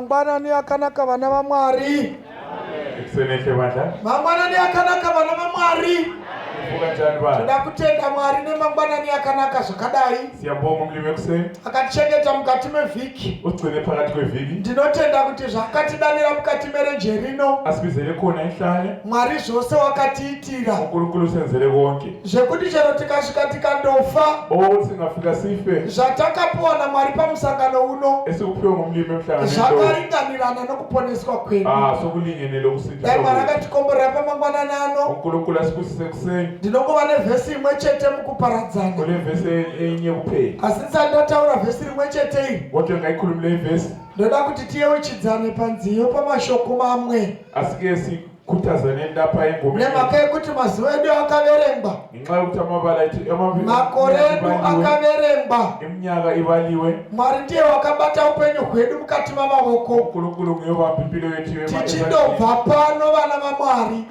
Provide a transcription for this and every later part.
mangwanani akanaka vana vaMwari. Mangwanani akanaka vana vaMwari. Toda kutenda Mwari nemangwanani akanaka zvakadai. Akatichengeta mukati mevhiki. Ndinotenda kuti zvakatidanira mukati merenje rino. Mwari zvose wakatiitira. Zvekuti chero tikasvika tikandofa. Zvatakapuwa naMwari pamusangano uno. Zvakaringanirana nokuponeswa kwedu. Dai Mwari akatikomborera pamangwanani ano. Ndinongova nevhesi imwe chete mukuparadzana. Asi ndisandataura vhesi rimwe chete iri. Ndoda kuti tiyeuchidzane panziyo pamashoko mamwe. Nemhaka yekuti mazuva edu akaverengwa. Makore edu akaverengwa. Mwari ndiye wakabata upenyu hwedu mukati mamaoko. Tichindobva pano vana vaMwari,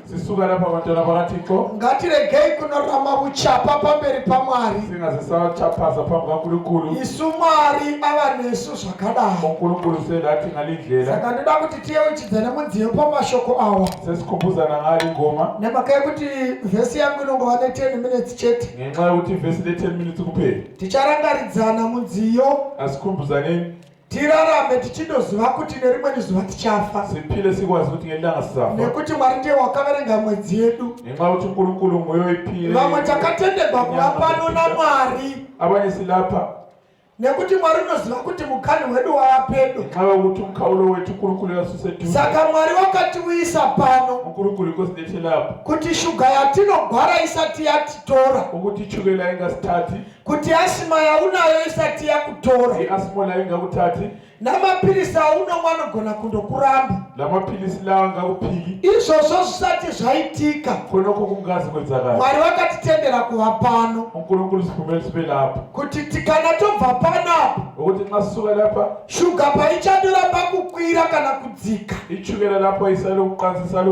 ngatiregei kunorama buchapa pamberi paMwari. Isu Mwari ava nesu zvakadai. Saka ndoda kuti tiyeuchidzane munziyo pamashoko awa. Nemhaka yekuti vhesi yangu inongova ne10 minutes chete. Ticharangaridzana munziyo. Tirarame tichindoziva kuti nerimweni zuva tichafa. Nekuti Mwari ndiye wakaverenga mwedzi yedu. Vamwe takatendegwa kuva pano naMwari. Nekuti Mwari unoziva kuti mukani wedu wapedo. Saka Mwari wakatiuyisa pano kuti shuga yatinogwara isati yatitora, kuti asima yaunayo isati yakutora, namapirisi aunomwa anogona kundokuramba. Izvozvo zvisati zvaitika, Mwari wakatitendera kuva pano kuti tikana tobva panapo, shuga paichadoramba kukwira kana kudzika,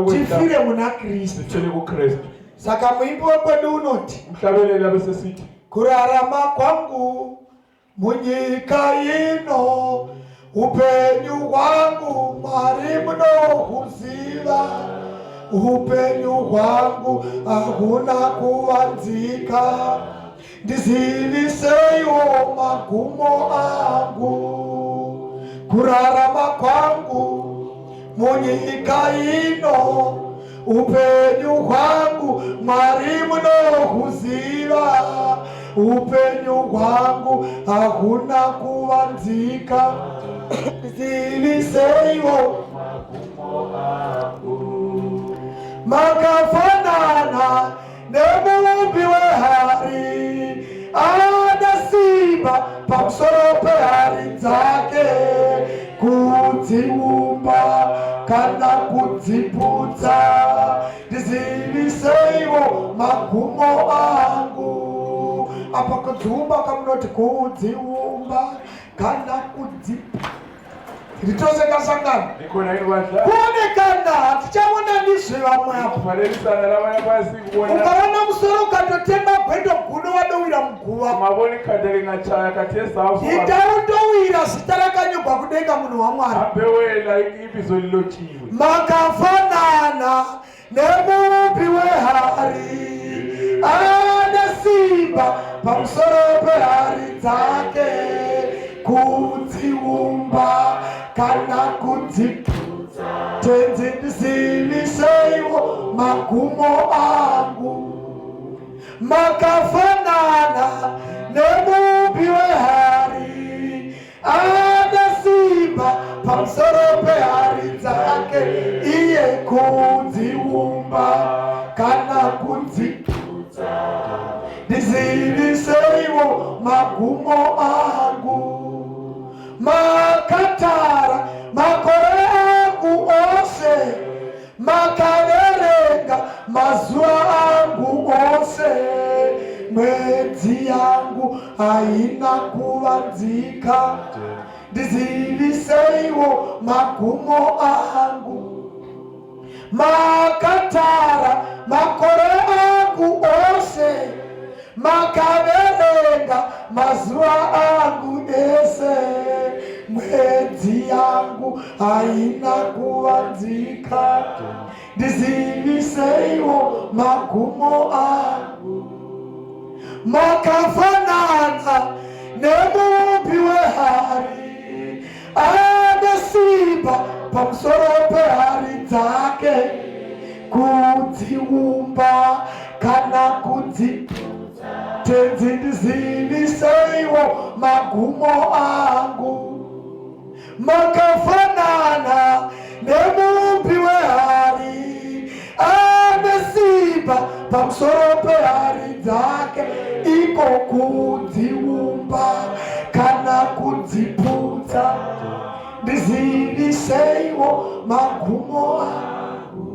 tifire muna Kristu. Saka muimbi wekwedu unoti, kurarama kwangu munyika ino, upenyu hwangu Mwari munohuziva, upenyu hwangu hakuna kuvanzika, ndiziviseiwo magumo angu. Kurarama kwangu munyika ino, upenyu hwangu Mwari munohuziva, upenyu hwangu hakuna kuvanzika, ndiziviseiwo magumo angu. Makafanana nemuumbi wehari, ana simba pamusoro pehari dzake, kudziumba kana kudziputsa, ndiziviseiwo magumo angu. Apa kudziumba kamunoti kudziumba kana kudziputsa, ritoseka sangana kuonekana hatichaona ndizve vamwe apo. Ukaona musoro ukatotemba gwedo guno wadowira muguva, itaudowira zita rakanyogwa kudenga munhu waMwari. Makafanana nemuumbi wehari, ana simba pamusoro pehari dzake, kudziumba kana kudziputsa, tenzi ndiziviseiwo magumo angu. Makafanana nemuumbi wehari, ana simba pamusoro pehari dzake, iye kudziumba kana kudziputsa, ndiziviseiwo magumo angu. Makatara makore angu ose, makaverenga mazuva angu ose, mwedzi yangu haina kuvanzika, ndiziviseiwo magumo angu. Makatara makore angu ose, makaverenga mazuva angu ese, mwedzi yangu haina kuvanzika, ndiziviseiwo magumo angu. Makafanana nemuumbi wehari, ane simba pamusoro pehari dzake, kudziumba kana tenzi ndiziviseiwo magumo angu. Makafanana nemuumbi wehari, ane simba pamusoro pehari dzake, iko kudziumba kana kudziputsa, ndiziviseiwo magumo angu.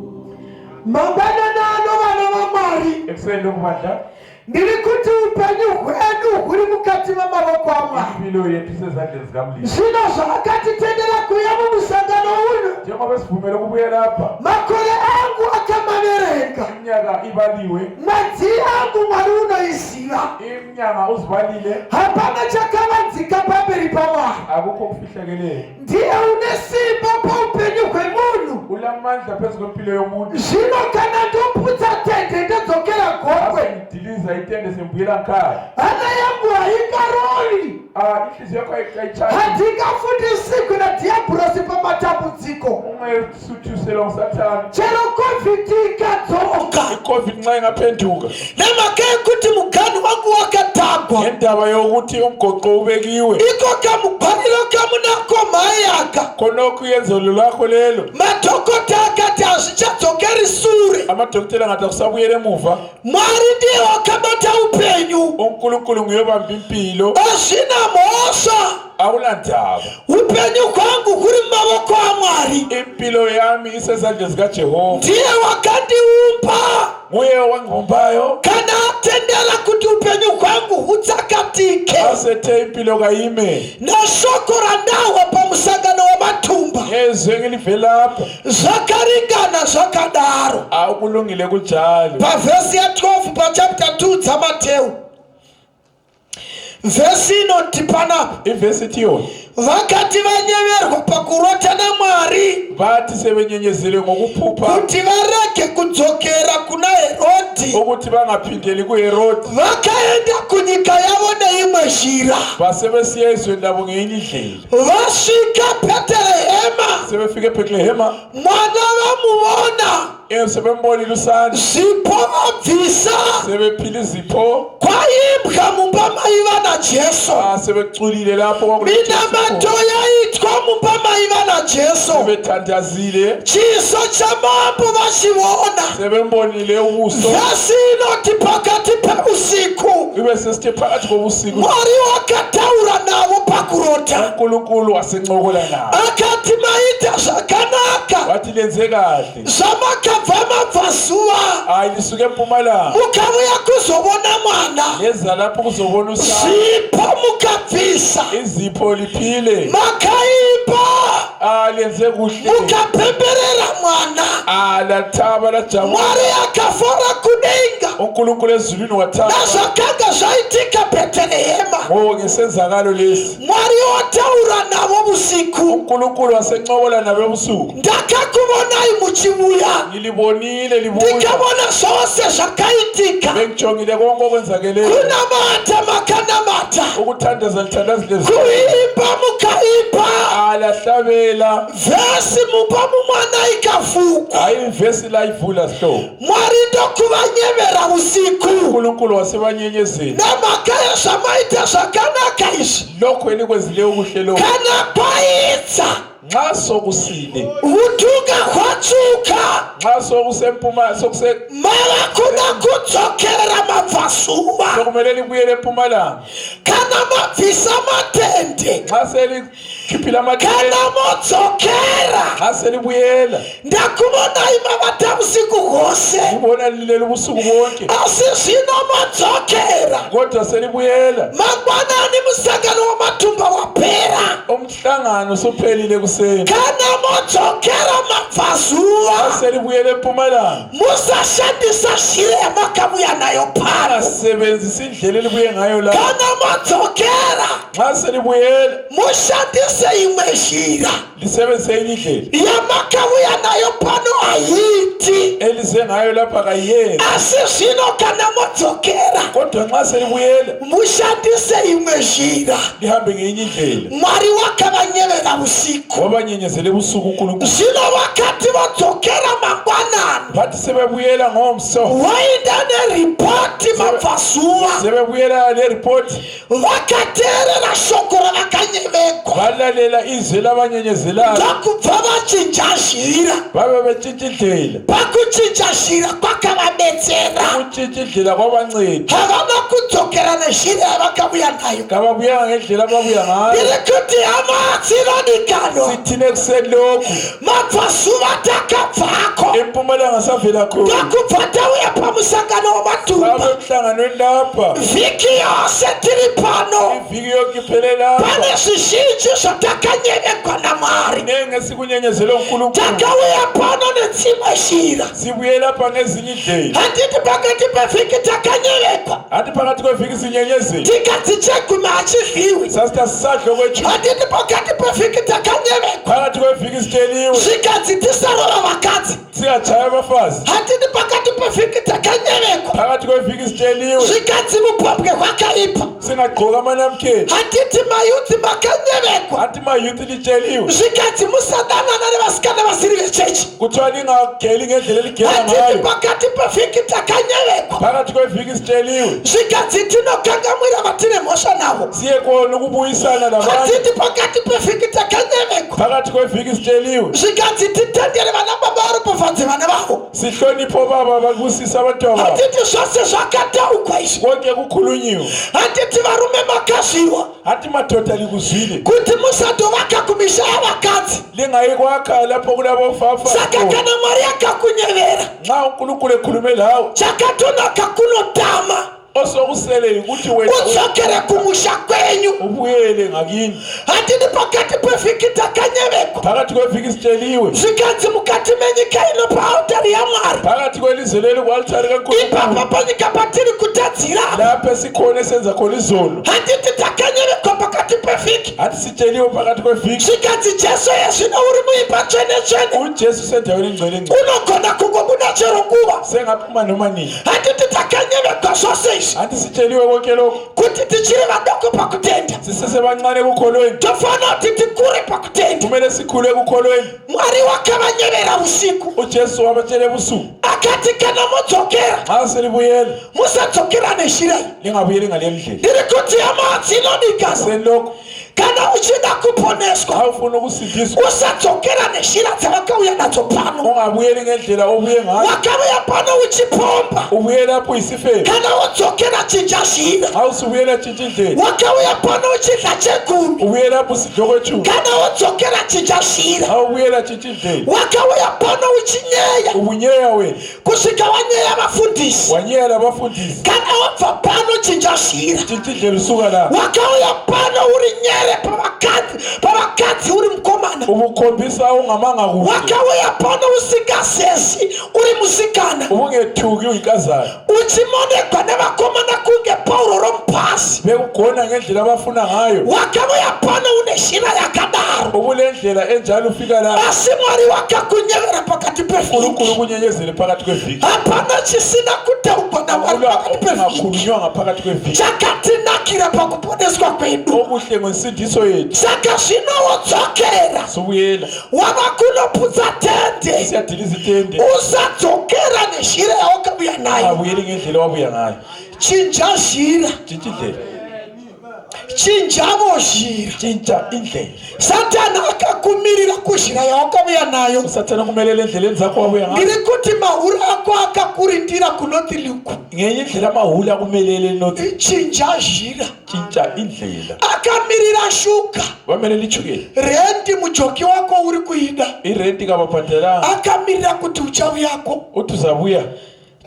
Mangwanani ano vana vaMwari, ndiri kuti upenyu hwedu huri mukati memavoko aMwari. Zvino zvakatitendera kuuya mumusangano uno, makore angu akamaverenga, mwedzi yangu Mwari unoiziva, hapana chakavanzika pamberi paMwari. Ndiye une simba paupenyu hwemunhu. Zvino kana ndoputsa tende ndodzokera gokwe, hana yangu haingarori, hatingafundisiki nadhiabhurosi pamatambudziko. Chero COVID ikadzoka, nemhaka yekuti muganhu wangu wakatagwa, iko kamubhaniro kamunako mhayaka, madhokota akati hazvichadzokeri sure. Mwari ndiye wakabata upenyu, hazvina mhosva. Upenyu hwangu huri mumavoko aMwari. Ndiye wakandiumba, kana atendera kuti upenyu hwangu hutsakatike. Nashoko randawa pamusangano wamatumba, zvakaringana zvakadaro. Pavhesi ya 12 pachapter 2 dzaMateo, vhesi inoti panapa, vakati vanyeverwa pakurota naMwari kuti varege kudzokera kuna Herodhi, vakaenda kunyika yavo neimwe zhira. Vasvika Bhetelehema, mwana vamuvona, zipo vabvisa, kwaimbwa mumba maiva naJesu, minamato yaitwa mumba maiva naJesu, chiso chamambo vachivona. Vhesi inoti pakati peusiku, Mwari wakataura navo pakurota, akati maita zvakanaka, zvamakabva mabvazuva, mukauya kuzovona mwana, zipo mukabvisa, makaimba, mukapemberera mwana, Mwari akafora kudenga, nazvakanga zvaitika Bhetelehema. Mwari wataura navo usiku, ndakakuvonai muchiuya, ndikavona zvose zvakaitika, kunamata makanamata, kuimba mukaimba, vhesi mumba mumwana ikavuka. Mwari ndokuvanyevera usiku, namhaka yezvamaita zvakanaka izvi, kana paitsa utunga hwatsvuka, mava kuda kudzokera mabvazuva, kana mabvisa matende, kana modzokera, ndakuvonai mavata usiku hwose, asi zvino modzokera. sebuyela mangwanani musangano wamathumba waphela umhlangano usuphelile kuseni kana modzokera mabvazuva selibuyele eMpumalanga musashandisa shire yamakabuya nayo phana sebenzisa indlela elibuye ngayo la kana modzokera nxa selibuyele mushandise imwe shira lisebenzise enye indlela yamakabuya nayo phano ayithi elize ngayo lapha kayenzi asizino kana modzokera kodwa nxa selibuyele mushandise imwe shira lihambe ngenye indlela mwari wakabanyevera usiku wabanyenyezele ebusuku uNkulunkulu zino wakati vodzokera mangwanani bathi sebebuyela ngomso waindane ripoti mabvasuva sebebuyela leripoti vakateerera shoko ravakanyevekwa balalela izwi labanyenyezelayo ndokubva vachinja zhira babe betshintsha indlela pakuchinja zhira kwakavabetsera ukutshintsha indlela kwabanceda havana kudzokera nezhira yavakabuya nayo kababuyanga ngendlela ababuya ngayo iri kuti hamatsironikano sithine ekuseni lokhu mabvasuva takabvako eMpumalanga savela khona ndokubva tauya pamusangano wamathumba sabe emhlanganweni lapha vhiki yose tiri pano iviki yonke iphele lapha pane zvizhinji zvatakanyevekwa namwari ngesinkunyenyezelo uNkulunkulu takauya pano nedzimwe shira sibuye lapha ngezinye indlela handiti pakati pevhiki takanyevekwa hathi phakathi kweviki sinyenyezelo tikati chegumi hachidliwi sasita sisadlo kwethu handiti pakati pevhiki takanyevekwa phakathi kweviki sitsheliwe zvikadzi tisarova vakadzi singachaya abafazi handiti pakati pevhiki takanyevekwa phakathi kweviki sitsheliwe zvikadzi mupopwe hwakaipa singagqoka amanamkheni handiti mayuthi makanyevekwa hathi mayuthi litsheliwe zvikadzi musadanana nevasikana vasiri vechechi kuthiwa lingageli ngendlela eligela handiti ngayo pakati pevhiki takanyevekwa phakathi kweviki sitsheliwe zvikadzi tinokangamwira vatine mhosva navo siye kona ukubuyisana labantu handiti pakati pevhiki takanyevekwa phakathi kweviki sitsheliwe zvikadzi titendere vana baba vari pofadze vana vavo sihlonipho baba babusisa abantwana babo handiti zvose zvakataugwa izvi konke kukhulunyiwe handiti varume makazviwa hathi madoda likuzwile kuti musatovaka kumisha yavakadzi lingayi kwakha lapho kulabofafa saka kana mwari akakunyevera nxa uNkulunkulu ekhulume lawe chakatonaka kunotama osokusele ukuthi wena udzokere kumusha kwenyu ubuyele ngakini handiti pakati pevhiki takanyevekwa phakathi kweviki sitsheliwe zvikadzi mukati menyika ino paautari yamwari phakathi kwelizwe leli kualitari ipapa kaNkulunkulu panyika patiri kutadzira lapho esikhona esenza khona izono handiti takanyevekwa pakati pevhiki hathi sitsheliwe phakathi kweviki zvikadzi jesu yezvino uri muimba tsvene-tsvene uJesu sendaweni engcwele engcwele unogona kungobuda chero nguva sengaphuma noma nini handiti takanyevekwa zvose izvi hathi sitsheliwe konke lokhu kuti tichiri vadoko pakutenda sisesebancane kukholweni tofanira kuti tikure pakutenda kumele sikhule kukholweni mwari wakavanyevera usiku uJesu wabatshele ebusuku akati kana modzokera nxa selibuyele musadzokera neshirai lingabuyeli ngaleyo ndlela ndiri kuti hamadzinomikana seni lokhu kana uchida kuponeswa nxa ufuna ukusindiswa usadzokera neshira dzavakauya nadzo pano ungabuyeli ngendlela obuye ngayo wakauya pano uchipomba ubuye lapho isifeni kana wodzokera chinja zhina nxa usubuyela tshintsha indlela wakauya pano uchidla chegumi ubuye lapho usidlo kwetshumi kana wodzokera chinja zhina nxa ubuyela tshintsha indlela wakauya pano uchinyeya ubunyeya wena kusvika wanyeya vafundisi wanyeya labafundisi kana wabva pano chinja zhira tshintsha indlela usuka lapho wakauya pano uri nyere pavakadzi uri mukomana ubukhombisa ungamanga kuhle wakauya pano usingasesi uri musikana ubungethuki uyinkazana uchimonekwa nevakomana kunge pauro romupasi bekugona ngendlela abafuna ngayo wakauya pano une shira yakadaro ubule ndlela enjalo ufika lapho asi mwari wakakunyevera pakati pevhiki uNkulunkulu kunyenyezele phakathi kweviki hapana chisina kutaugwa namwari pakati pevhiki ungakhulunywanga phakathi kweviki chakatinakira pakuponeswa kwedu okuhle ngensindiso yethu saka zvino wodzokera subuyela wava kunoputsa tende siyadiliza itende usadzokera neshira yawakabuya nayo abuyeli ngendlela wabuya ngayo chinja zhira tshintsha indlela chinjavo zhira tshintsha indlela satani akakumirira kuzhira yawakabuya nayo usathana kumelele endleleni zakho wabuya ngayo ndiri kuti mahuri ako akakurindira kunoti liku ngenye indlela amahula akumelele nothi chinja zhira tshintsha indlela akamirira shuga wamelele ichukela rendi mujoki wako uri kuida irenti kababhadelanga akamirira kuti uchauyako uthi uzabuya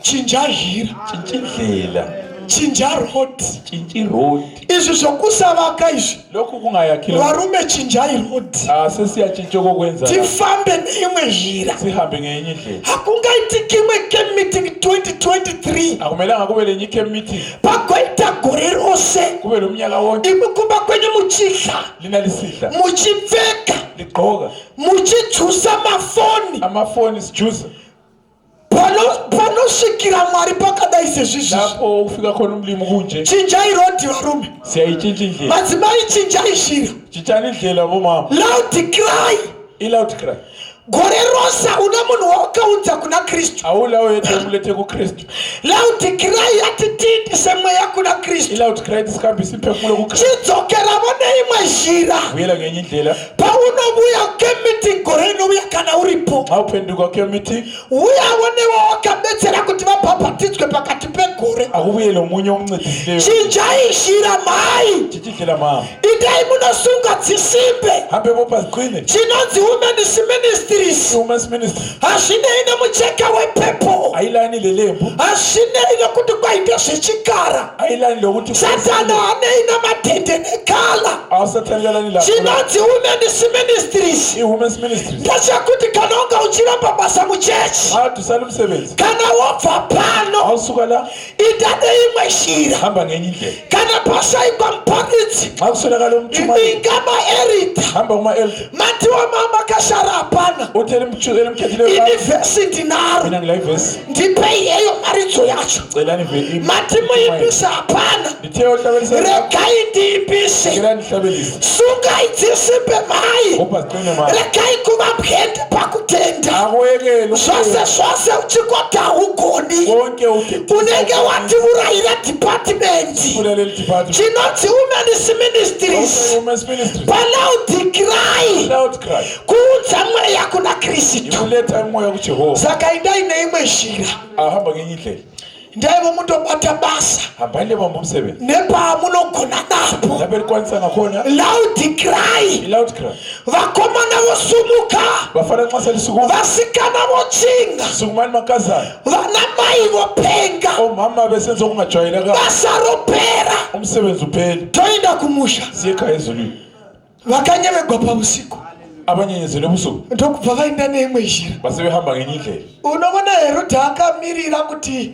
chinja zhira tshintsha indlela chinja road. Chinchi road. Izvi zvokusavaka izvi. Lokhu kungayakhile. Varume chinjai road. Sesiyachinja okwenza. Tifambe neimwe njira. Sihambe ngenye indlela. Hakungaitiki imwe camp meeting 2023. Akumelanga kube lenye camp meeting. Pagoita gore rose. Kube lo mnyaka wonke. Imikumba kwenye muchihla. Lina lisidla. Muchipfeka. Ligqoka. Muchijusa amafoni. Amafoni sijusa. Panosvikira Mwari pakadai sezvizvi. Lapho ufika khona umlimo kunje. Chinjai road varume. Siyayichinja indlela. Madzimai chinjai njira. Chinjani indlela bomama. Loud cry. Loud cry. Gore rosa una munhu wakaudza kuna Kristu. Awula oyedwa umulethe kuKristu. Loud cry atitindi semweya kuna Kristu. Loud cry tisikambisa imphefumulo kuKristu. Chidzokera vone imwe njira. Uyela ngenye indlela. Paunobuya kemeeting gore inobuya kana uripo. Awuphenduka kemeeting. Uyawonewa wakabetsera kuti vabhabhatidzwe pakati pegore. Akubuye lo munye omncedisileyo. Chinjai njira mai. Chichindlela mama. Idai munosunga dzisimbe. Hambe bopha ziqine. Chinonzi women's ministries. Women's ministry. Ashinei nemucheka wepepo. Ayilani lelembu. Ashinei nokuti kwaita zvechikara. Ayilani lokuti Satana anei namatende nekala. Satana yalani la. Chinonzi women's ministries. Women's ministries. Ndachakuti kana unga uchiramba basa muchechi. Tusali umsebenzi. Kana wabva pano. Awusuka la. Idade imwe njira. Hamba ngenye indlela. Kana pashaikwa muparidzi. Akuswelakala umthuma. Ingama erita. Hamba kuma elder. Mati wa mama kashara hapana. Uthele mkhethile. University ndaro. Mina ngiliverse. Ndipei yeyo maridzo yacho. Celani veli. Mati muyimbisa hapana. Ndithe uhlabelisa. Rekai ndiyimbise. Ngilani hlabelisa. Sunga idzisimbe mai. Bopha ziqine mama. Rekai kuva mphende pakutenda. Akwekele. Zvose uchikota ugoni. Wonke uthi. Unenge wativurayira department. Kulele department. Chinonzi women's ministries. Women's ministry. Loud cry. Loud cry. Kuudza mweya kuna Kristu. Imuletha moya kuJehova. Saka indai neimwe njira. Ahamba ngenye indlela. Ndaivo mundobata basa. Hambani bamba umsebenzi. Nepamunogona napo. Lapho likwanisa ngakhona. Loud cry. Loud cry. Vakomana vosumuka. Bafana nxa selisukuma. Vasikana vochinga. Sukumani makazana. Vanamai vopenga. Omama besenza okungajwayeleka. Basa ropera. Umsebenzi uphele. Toinda kumusha. Siyekhaya ezulwini. Vakanyevegwa pausiku. Abanyenyezele ubusuku. Ndokubva vaenda neimwe njira. Basebehamba ngenye indlela. Unobona Herode akamirira kuti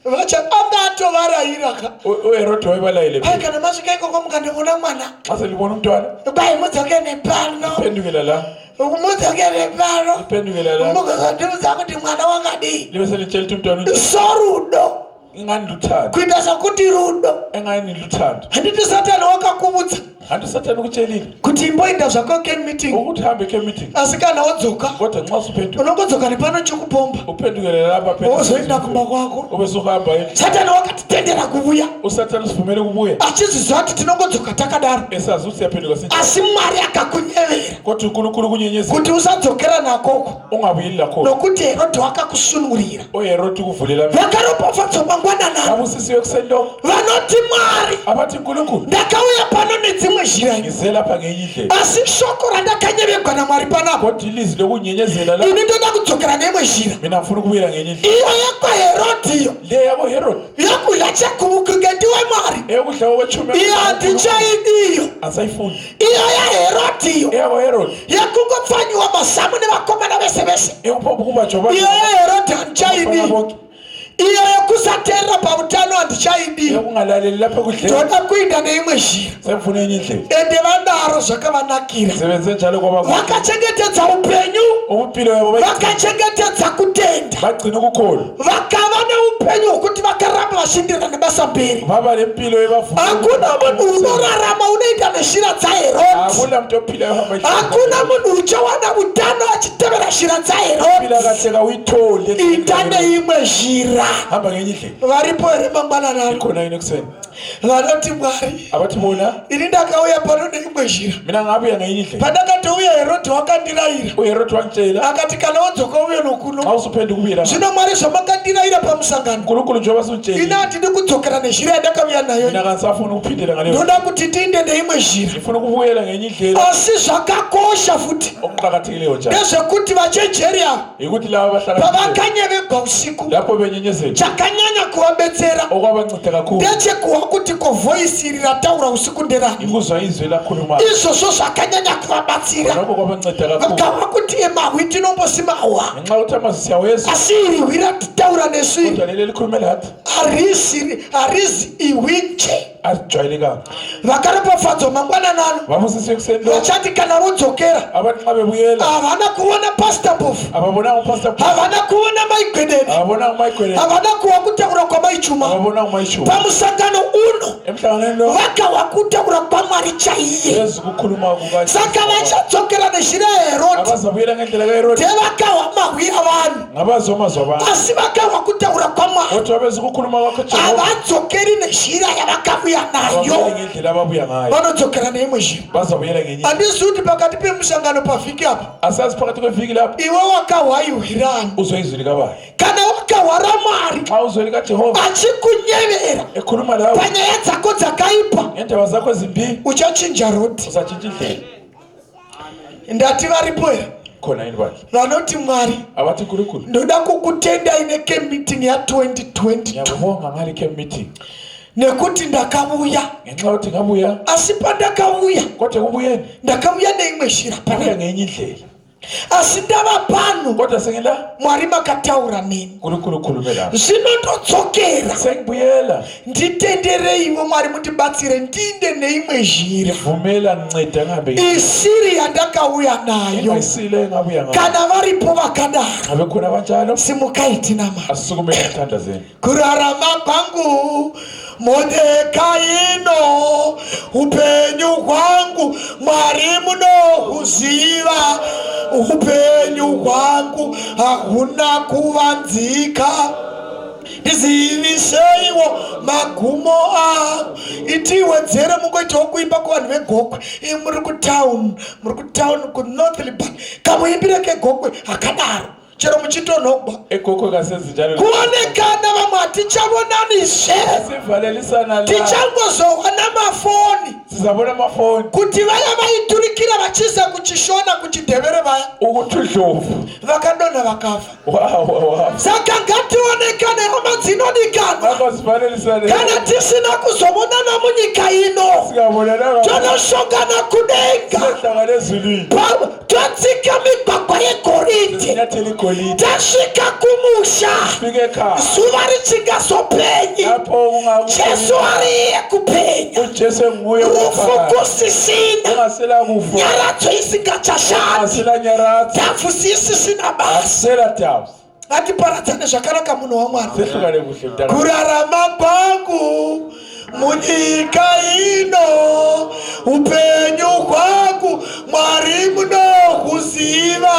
angatovarayira ka. uHerode wayebalayile. Hayi kana masvika ikoko mukandibona mwana. Xa selibona umntwana. Kwai mudzokere pano. Pendukela la. Mudzokere pano. Pendukela la. Mukazondiudza kuti mwana wangadii. Libe selitshela umntwana ukuthi sorudo. Ingani luthando. Kuita zvakuti rudo. Engani luthando. Handiti Satani wakakuvudza. Hanti Satani ukutshelile kuti imboinda zvako camp meeting. Ukuthi hambe camp meeting. Asi kana wodzoka. Kodwa nxa usuphenduka. Unongodzoka nepano chokupomba. Uphendukele lapha phela. Uzoenda kumba kwako. Ubesuhamba yini. Satani wakatitendera kubuya. uSatani usivumele kubuya. Achizizwa kuti tinongodzoka takadaro. Esazi ukuthi siyaphenduka sinjani. Asi Mwari akakunyevera. Kodwa uNkulunkulu kunyenyezela. Kuti usadzokera nakoko. Ungabuyeli lakho. Nokuti Herode wakakusunurira. uHerode ukuvulela. Vakaropafadzwa mangwanana. Abusisi yokusendoko. Vanoti Mwari. Abathi uNkulunkulu. Ndakauya pano nedzimwe njira. Ngizela lapha ngenye indlela. Asi shoko randakanyevegwa naMwari panapo. Kodwa ilizwi lokunyenyezela la. Ini ndoda kudzokera neimwe njira. Mina ngifuna ukubuyela ngenye indlela. Iyo yakwaHerode iyo. Le yabo Herode. Yakudla chakubukuke ndiwe Mwari. Eyokudla okwetshumi. Iyo andichayidiyo. Asayifuni. Iyo yaHerode iyo. Eyabo Herode. Yakungopfanyiwa masamu nevakomana vese vese. Eyokuphambi kubajoba. Iyo yaHerode andichayidiyo. Iyo yokusateerera pautano handichaidi. Yokungalaleli lapha kudlela. Ndoda kuinda neimwe njira. Semfuna enye indlela. Ende vandaro zvakavanakira. Sebenze njalo kwaba. Vakachengetedza upenyu. Ubupilo yabo vakachengetedza kutenda. Bagcina ukukholwa. Vakava neupenyu hwokuti vakaramba vashindirana nebasa mberi. Baba lempilo yebavuka. Hakuna munhu unorarama unoita neshira dzaHerode. Hakuna mtu ophilayo hamba. Hakuna munhu uchawana utano achitevera shira dzaHerode. Phila kahle uyithole. Ita neimwe njira. Hamba ngenye indlela. Varipo here mangwanana. Ikhona yini ekuseni? vanoti Mwari abati bona ini ndakauya pano neimwe njira mina ngabuya ngayinye indlela pandakatouya Herode wakandiraira uHerode wangitshela akati kana wodzoka uye nokuno awusupende kubira zvino Mwari zvamakandiraira pamusangano nkulunkulu njengoba sunitshela ina atidi kudzokera nenjira yandakauya nayo mina kanisafuna ukuphindela ngaleyo ndoda kuti tiinde neimwe njira ngifuna ukubuyela ngenye indlela asi zvakakosha futi okuqakathekileyo njalo ndezvekuti vachenjeri ava yikuthi laba bahlala pavakanye vegwa usiku lapho benyenyezela chakanyanya kuvabetsera okwabanceda kakhulu ndechekuva kuti kovhoisi iri rataura usiku nderani ikuzwa izwi lakhuluma izvozvo zvakanyanya kuvabatsira lokho kwabanceda kakhulu vakava kuti emahwi tinombosimawa ngenxa yokuthi amazwi yawo yesu asi iri hwi ratitaura neswi kodwa leli likhulume lathi harizi ihwi nje azijwayelekanga vakaropafadzwa mangwananano vamosise ekuseni lo vachati kana vodzokera abantu nxa bebuyela havana kuona pastor mbofu ababonanga upastor havana kuona maigwedeni ababonanga umayigwedeni havana kuva kutaura kwamaichuma ababonanga umayishuma pamusangano uno emhlanganeni lo vakava kutaura kwamwari chaiye yesu kukhuluma kuka saka vachadzokera nezhira yaherode abazabuyela ngendlela kaherode devakava mahwi avanhu ngabazwa amazwi abantu asi vakava kutaura kwamwari kodwa bezi kukhuluma kwakho jehova havadzokeri nezhira yavakavuya ababuyela nayo ngendlela ababuya ngayo vanodzokera neimwe zhira bazabuyela ngenye handizvi kuti pakati pemusangano pavhiki apa asazi phakathi kwevhiki lapho iwe wakahwaihwirani uzwe izwi likabani kana wakahwara mwari xa uzwe likajehova achikunyevera ekhuluma lawo panyaya dzako dzakaipa ngendaba zakho ezimbi uchachinja roti uzatshintsha indlela ndati varipo here khona yini bantu vanoti Mwari abathi nkulunkulu ndoda kukutenda ine camp meeting ya 2022 ngiyakubonga ngale camp meeting nekuti ndakavuya ngenxa yokuthi ngabuya asi pandakavuya kodwa kubuyeni ndakavuya neimwe shira buya pana ngenye indlela asi ndava pano kodwa sengila Mwari makataura neni nkulunkulu ukhulume lapho zvino ndodzokera sengibuyela nditendereiwo Mwari mutibatsire ndinde neimwe zhira ngivumela nceda ngihambe isiri yandakauya nayo ingasile engabuya ngayo kana varipo vakadaro ngabe khona abanjalo simukaiti nama asisukumele ngithandazeni kurarama kwangu Modekaino upenyu kwangu Mwari munohuziva upenyu kwangu hakuna kuvanzika ndizivisheiwo magumo angu itiwedzere mungoitawo kuimba kuvanhu vegokwe muri kutauni kunorth liban kamuimbire kegokwe akadaro chero muchitonhogwa egokwe kasezinjalo kuonekana vamwe hatichaonanizve tichangozowana mafoni sizabona amafoni kuti vaya vaiturikira vachiza kuchishona kuchidhevere vaya ukuthi udlovu vakadonha vakafa wow saka ngationekane hama dzinodikanwa kana tisina kuzomonana munyika ino tonoshongana kudenga totsika migwagwa yegoridhe tasvika kumusha zuva richingazopenyi jesu ariye kupenya rufu kusisina nyaradzo isingachashandi tafusi isisina basa ngatiparadzane zvakanaka munhu waMwari kurarama kwangu munyika ino upenyu kwangu Mwari munohuziva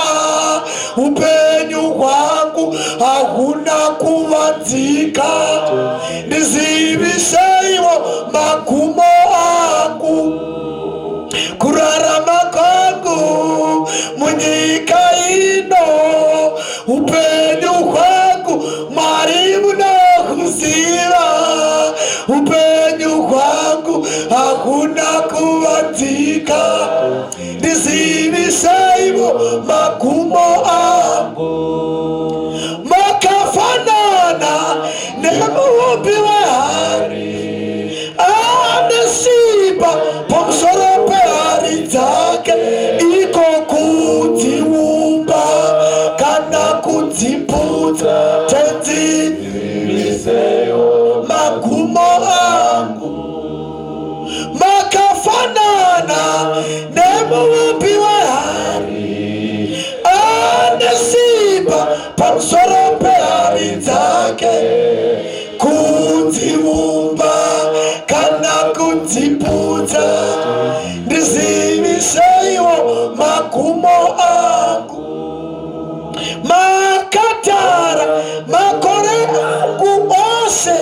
upenyu kwangu hakuna kuvanzika ndizivisheiwo magumo angu kurarama kwangu munyika ino upenyu kwangu Mwari munohuziva upenyu kwangu hakuna kuvanzika ndizivisheiwo magumo angu makafanana nemuumbi wehari anesimba pamusoro pehari dzake iko kudziumba kana kudziputsa tenzivisewo magumo angu makafanana nemuumbi wehari anesimba pamusoro pehari dzake kudziumba kana kudziputsa ndizivisheiwo magumo angu makatara makore angu ose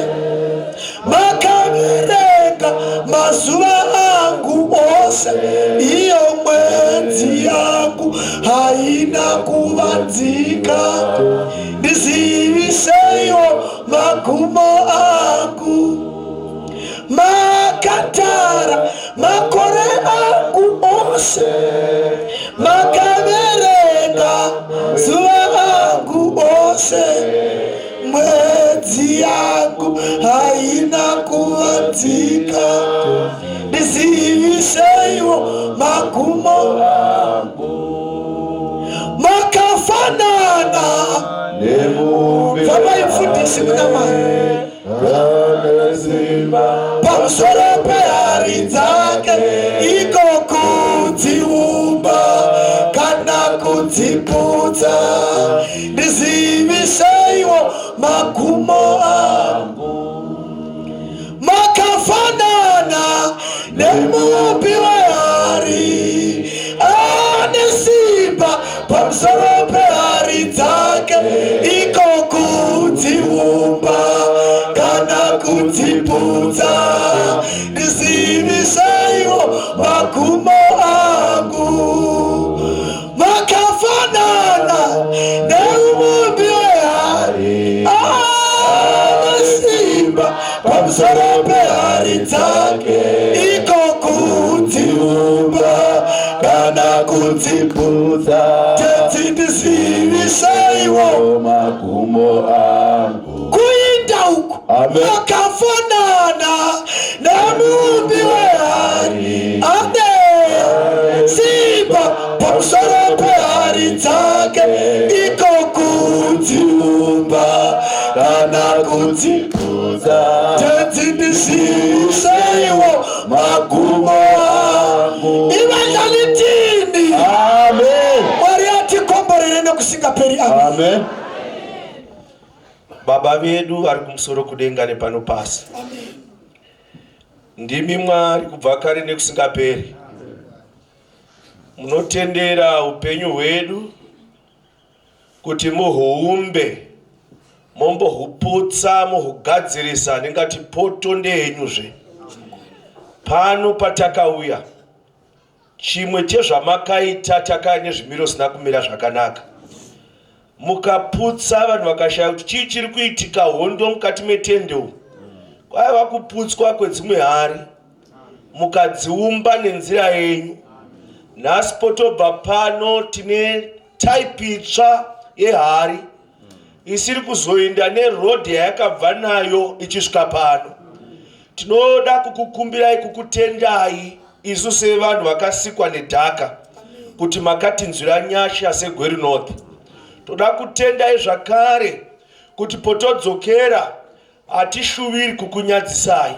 makaverengwa mazuva angu ose iyo mwedzi yangu haina kuvanzika. Ndiziviseyo magumo angu, makatara makore angu ose, makaverenga zuva angu ose, mwedzi yangu haina kuvanzika. Ndiziviseyo magumo angu, makafanana vamaifundisi kunamai pamusoro pehari dzake, iko kudziumba kana kudziputsa. Ndiziviseiwo magumo angu, makafanana nemupi wehari ane simba pamusoro pehari dzake, iko kudziumba kana kudziputsa. Ndiziviseiwo magumo angu, makafanana nemupi wehari ane simba pamusoro pehari dzake, iko kudziumba kana kudziputsa. Teti ndiziviseiwo magumo angu, kuinda uku makafanana nemuumbi wehari ane simba pamusoro pehari dzake, iko kudziumba kana kudziputsa. Teti ndiziviseiwo magumo angu. Ivangalitini. Amen. Mwari atikomborere nekusingaperi. Amen. Baba vedu vari kumusoro kudenga nepano pasi. Ndimi Mwari kubva kare nekusingaperi. Munotendera upenyu hwedu kuti muhuumbe, mombohuputsa, muhugadzirisa, ndingati poto ndeyenyuzve. Pano patakauya, chimwe chezvamakaita takaya nezvimiro zvisina kumira zvakanaka. Mukaputsa vanhu vakashaya kuti chii chiri kuitika hondo mukati metende umu. Kwaiva kuputswa kwedzimwe hari, mukadziumba nenzira yenyu. Nhasi potobva pano tine type itsva yehari isiri kuzoenda nerodhi yayakabva nayo ichisvika pano. Tinoda kukukumbirai, kukutendai isu sevanhu vakasikwa nedhaka kuti makatinzwira nyasha seGweri North. Toda kutendai zvakare kuti potodzokera hatishuviri kukunyadzisai.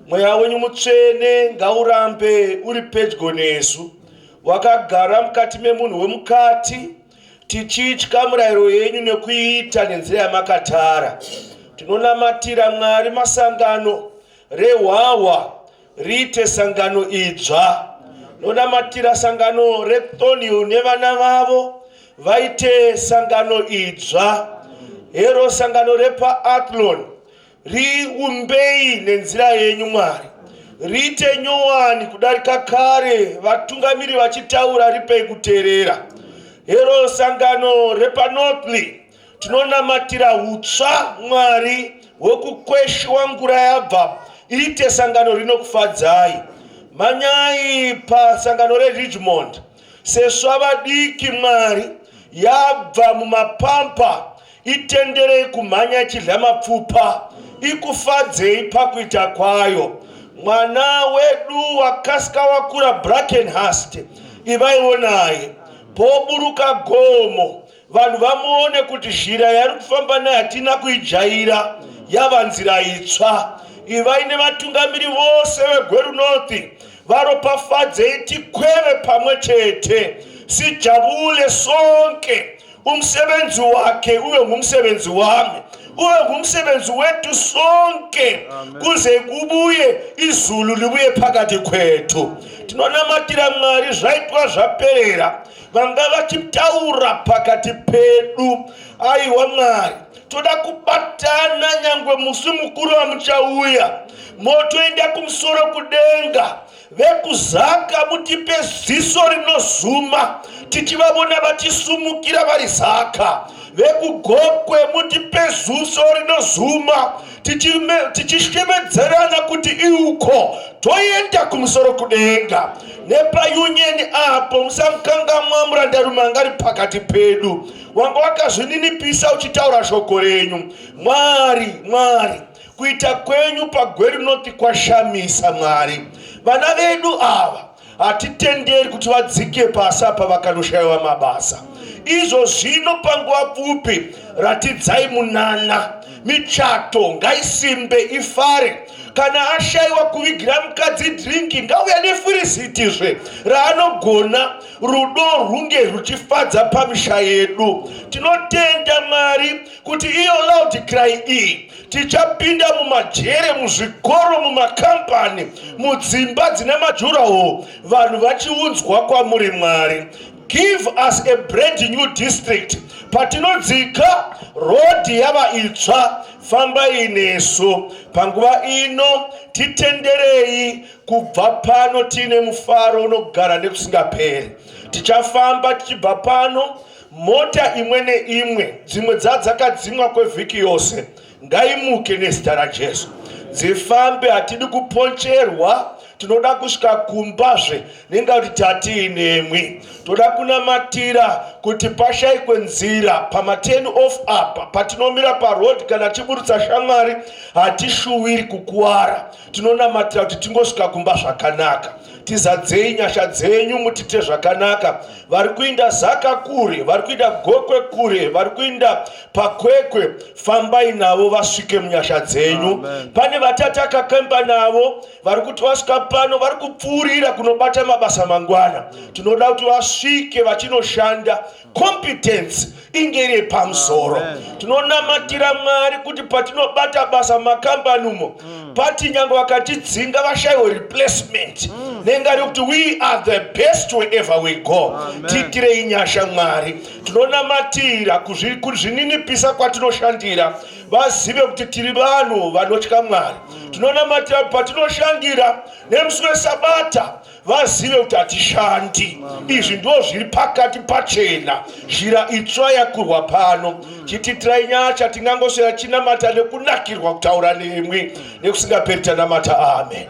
Mweya wenyu mutsvene ngaurambe uri pedyo nesu, wakagara mukati memunhu wemukati, tichitya murayiro yenyu nekuiita nenzira yamakatara. Tinonamatira Mwari masangano rehwahwa riite sangano idzva. Tinonamatira sangano reThornhill nevana vavo vaite sangano idzva. Hero sangano repaAthlon riumbei nenzira yenyu Mwari, riite nyowani kudarika kare, vatungamiri vachitaura ripei kuteerera. Hero sangano repaNorthly tinonamatira hutsva Mwari hwekukweshwa ngura yabva, iite sangano rinokufadzai. Manyai pasangano reRichmond, sesva vadiki Mwari yabva mumapampa, itenderei kumhanya ichidla mapfupa, ikufadzei pakuita kwayo. Mwana wedu wakasika wakura Brackenhurst, ivaiwo naye. Poburuka gomo, vanhu vamuone kuti zhira yari kufamba naye hatina kuijaira, yava nzira itsva. Ivai nevatungamiri vose veGweri North, varopafadzei tikweve pamwe chete, sijabule sonke. Umsebenzi wake uwe ngumsebenzi wami, uwe ngumsebenzi wetu sonke. Kuze kubuye izulu libuye phakati kwethu. Tinonamatira Mwari zvaitwa zvaperera, vanga vachitaura pakati pedu. Aiwa Mwari, toda kubatana nyangwe musi mukuru wamuchauya moto enda kumusoro kudenga vekuzaka mutipe ziso rinozuma tichivavona vachisumukira vari zaka vekugokwe mutipe zuso rinozuma tichishemedzerana kuti iuko toenda kumusoro kudenga nepayunyeni apo musamkangamwa murandarume angari pakati pedu wanga wakazvininipisa uchitaura shoko renyu. Mwari kuita kwenyu pagweri rinoti kwashamisa. Mwari, vana vedu ava hatitenderi kuti vadzike pasi apa vakanoshayiwa mabasa. Izvo zvino panguva pfupi ratidzai munana, michato ngaisimbe ifare. Kana ashayiwa kuvigira mukadzi drinki ngauya nefirizitizve raanogona rudo runge ruchifadza pamisha yedu. Tinotenda Mwari kuti iyo loud cry iyi tichapinda mumajere, muzvikoro, mumakampani, mudzimba dzine majuraho, vanhu vachiunzwa kwamuri Mwari. Give us a brand new district. Patinodzika rodi yava itsva, fambai nesu. Panguva ino titenderei kubva pano tine mufaro unogara nekusingaperi. Tichafamba tichibva pano mota imwe neimwe, dzimwe dzakadzimwa kwevhiki yose, ngaimuke nezita raJesu. Dzifambe, hatidi kuponcherwa. Tinoda kusvika kumbazve nenga kuti tati Neimwe. Toda kunamatira kuti pashayikwe nzira pama 10 off apa patinomira parodi kana tiburutsa shamwari hatishuwiri kukuwara. Tinonamatira kuti tingosvika kumba zvakanaka. Tizadzei nyasha dzenyu mutite zvakanaka. Vari kuinda Zaka kure, vari kuinda Gokwe kure, vari kuinda Pakwekwe, fambai navo vasvike munyasha dzenyu. Pane vatataka kemba navo vari kuti vasvika pano vari kupfuurira kunobata mabasa mangwana. Tinoda kuti vasvike vachinoshanda, competence inge iri pamusoro. Tinonamatira Mwari kuti patinobata basa makambani umo pati nyange vakatidzinga vashayiwe replacement. Nengari kuti we are the best wherever we go. Tiitirei nyasha Mwari. Tinonamatira kuzvininipisa kwatinoshandira vazive kuti tiri vanhu vanotya Mwari. Tinonamatira patinoshandira nemusi weSabata vazive kuti hatishandi. Izvi ndizvo zviri pakati pachena, zhira itsva yakurwa pano. Chitiitirai nyasha, tingangoswera chinamata nekunakirwa kutaura nemwe nekusingaperi tanamata. Amen.